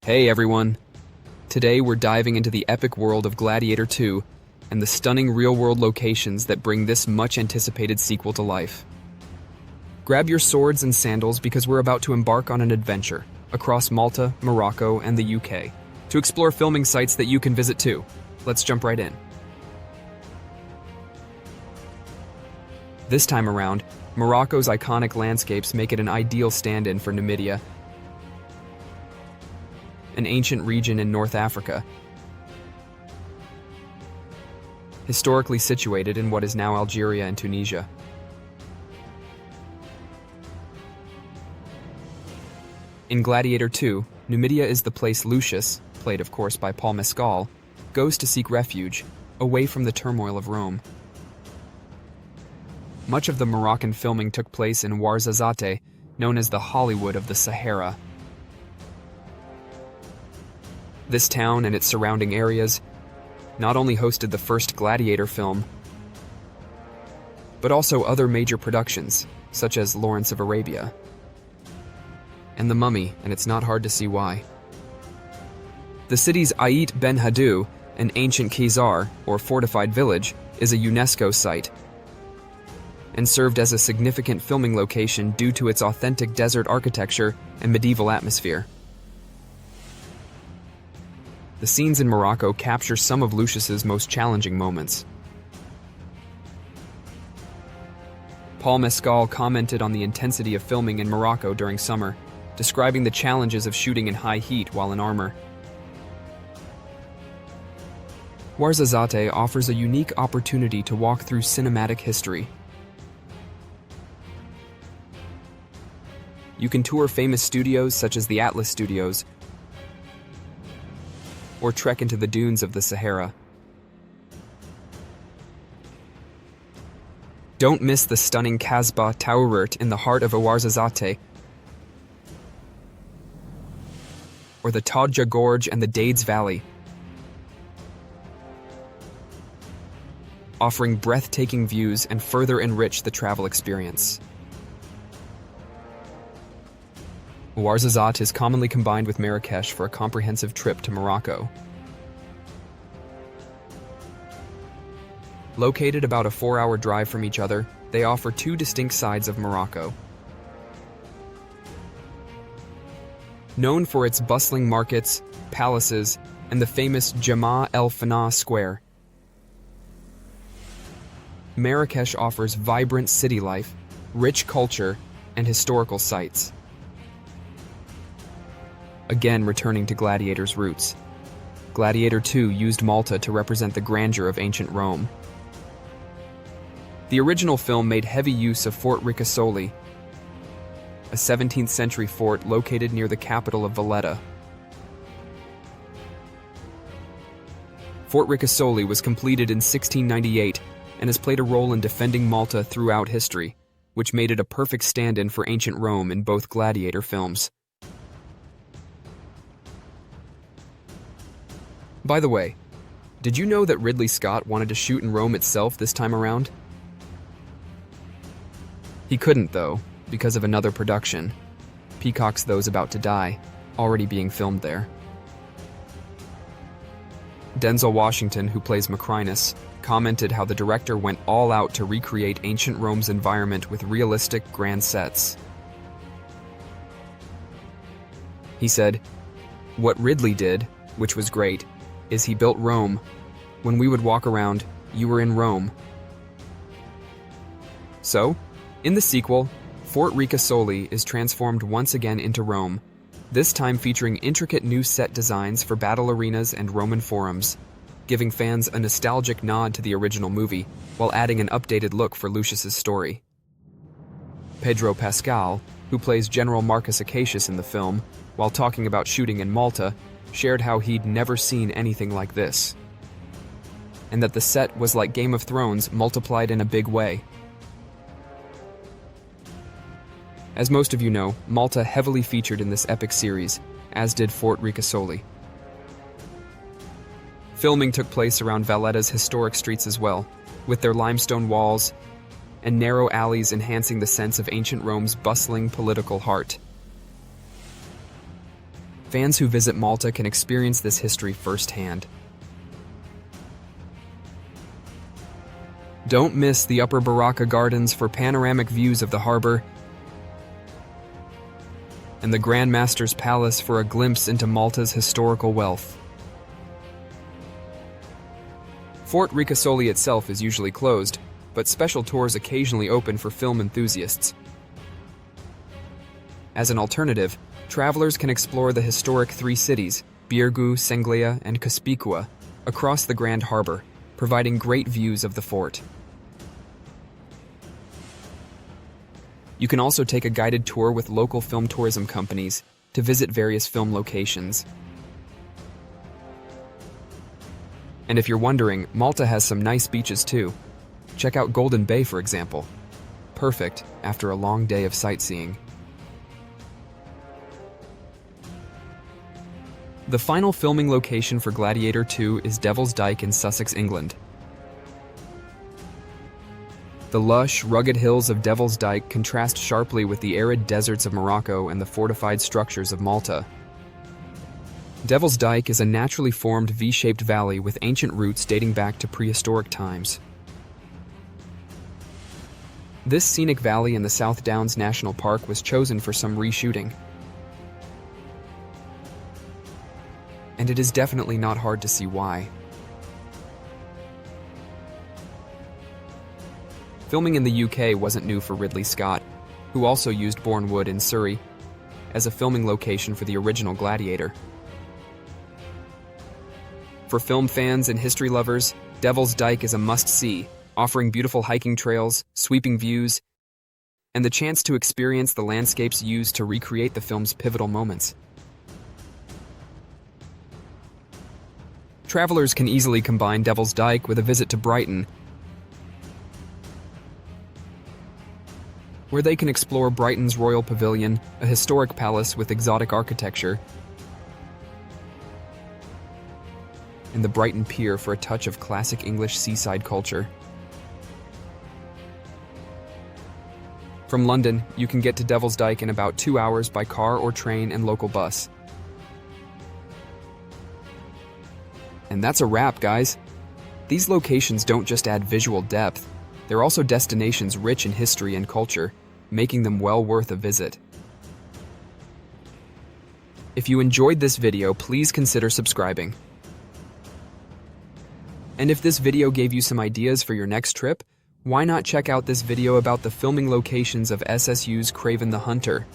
Hey everyone! Today we're diving into the epic world of Gladiator II and the stunning real-world locations that bring this much-anticipated sequel to life. Grab your swords and sandals because we're about to embark on an adventure across Malta, Morocco, and the UK to explore filming sites that you can visit too. Let's jump right in. This time around, Morocco's iconic landscapes make it an ideal stand-in for Numidia, an ancient region in North Africa, historically situated in what is now Algeria and Tunisia. In Gladiator II, Numidia is the place Lucius, played of course by Paul Mescal, goes to seek refuge, away from the turmoil of Rome. Much of the Moroccan filming took place in Ouarzazate, known as the Hollywood of the Sahara. This town and its surrounding areas not only hosted the first Gladiator film, but also other major productions, such as Lawrence of Arabia and The Mummy, and it's not hard to see why. The city's Ait Ben Haddou, an ancient Khazar, or fortified village, is a UNESCO site and served as a significant filming location due to its authentic desert architecture and medieval atmosphere. The scenes in Morocco capture some of Lucius's most challenging moments. Paul Mescal commented on the intensity of filming in Morocco during summer, describing the challenges of shooting in high heat while in armor. Ouarzazate offers a unique opportunity to walk through cinematic history. You can tour famous studios such as the Atlas Studios, or trek into the dunes of the Sahara. Don't miss the stunning Kasbah Taourt in the heart of Ouarzazate, or the Tadja Gorge and the Dades Valley, offering breathtaking views and further enrich the travel experience. Ouarzazate is commonly combined with Marrakesh for a comprehensive trip to Morocco. Located about a 4-hour drive from each other, they offer two distinct sides of Morocco. Known for its bustling markets, palaces, and the famous Jama El Fana Square, Marrakesh offers vibrant city life, rich culture, and historical sites. Again, returning to Gladiator's roots, Gladiator II used Malta to represent the grandeur of ancient Rome. The original film made heavy use of Fort Ricasoli, a 17th century fort located near the capital of Valletta. Fort Ricasoli was completed in 1698 and has played a role in defending Malta throughout history, which made it a perfect stand-in for ancient Rome in both Gladiator films. By the way, did you know that Ridley Scott wanted to shoot in Rome itself this time around? He couldn't, though, because of another production, Peacock's Those About to Die, already being filmed there. Denzel Washington, who plays Macrinus, commented how the director went all out to recreate ancient Rome's environment with realistic, grand sets. He said, "What Ridley did, which was great, is he built Rome. When we would walk around, you were in Rome." So, in the sequel, Fort Ricasoli is transformed once again into Rome, this time featuring intricate new set designs for battle arenas and Roman forums, giving fans a nostalgic nod to the original movie, while adding an updated look for Lucius's story. Pedro Pascal, who plays General Marcus Acacius in the film, while talking about shooting in Malta, shared how he'd never seen anything like this, and that the set was like Game of Thrones multiplied in a big way. As most of you know, Malta heavily featured in this epic series, as did Fort Ricasoli. Filming took place around Valletta's historic streets as well, with their limestone walls and narrow alleys enhancing the sense of ancient Rome's bustling political heart. Fans who visit Malta can experience this history firsthand. Don't miss the Upper Baraka Gardens for panoramic views of the harbor, and the Grand Master's Palace for a glimpse into Malta's historical wealth. Fort Ricasoli itself is usually closed, but special tours occasionally open for film enthusiasts. As an alternative, travelers can explore the historic three cities, Birgu, Senglea, and Cospicua, across the Grand Harbor, providing great views of the fort. You can also take a guided tour with local film tourism companies to visit various film locations. And if you're wondering, Malta has some nice beaches too. Check out Golden Bay, for example. Perfect after a long day of sightseeing. The final filming location for Gladiator II is Devil's Dyke in Sussex, England. The lush, rugged hills of Devil's Dyke contrast sharply with the arid deserts of Morocco and the fortified structures of Malta. Devil's Dyke is a naturally formed V-shaped valley with ancient roots dating back to prehistoric times. This scenic valley in the South Downs National Park was chosen for some reshooting. And it is definitely not hard to see why. Filming in the UK wasn't new for Ridley Scott, who also used Bournemouth in Surrey as a filming location for the original Gladiator. For film fans and history lovers, Devil's Dyke is a must-see, offering beautiful hiking trails, sweeping views, and the chance to experience the landscapes used to recreate the film's pivotal moments. Travelers can easily combine Devil's Dyke with a visit to Brighton, where they can explore Brighton's Royal Pavilion, a historic palace with exotic architecture, and the Brighton Pier for a touch of classic English seaside culture. From London, you can get to Devil's Dyke in about 2 hours by car or train and local bus. And that's a wrap, guys. These locations don't just add visual depth, they're also destinations rich in history and culture, making them well worth a visit. If you enjoyed this video, please consider subscribing. And if this video gave you some ideas for your next trip, why not check out this video about the filming locations of SSU's Craven the Hunter?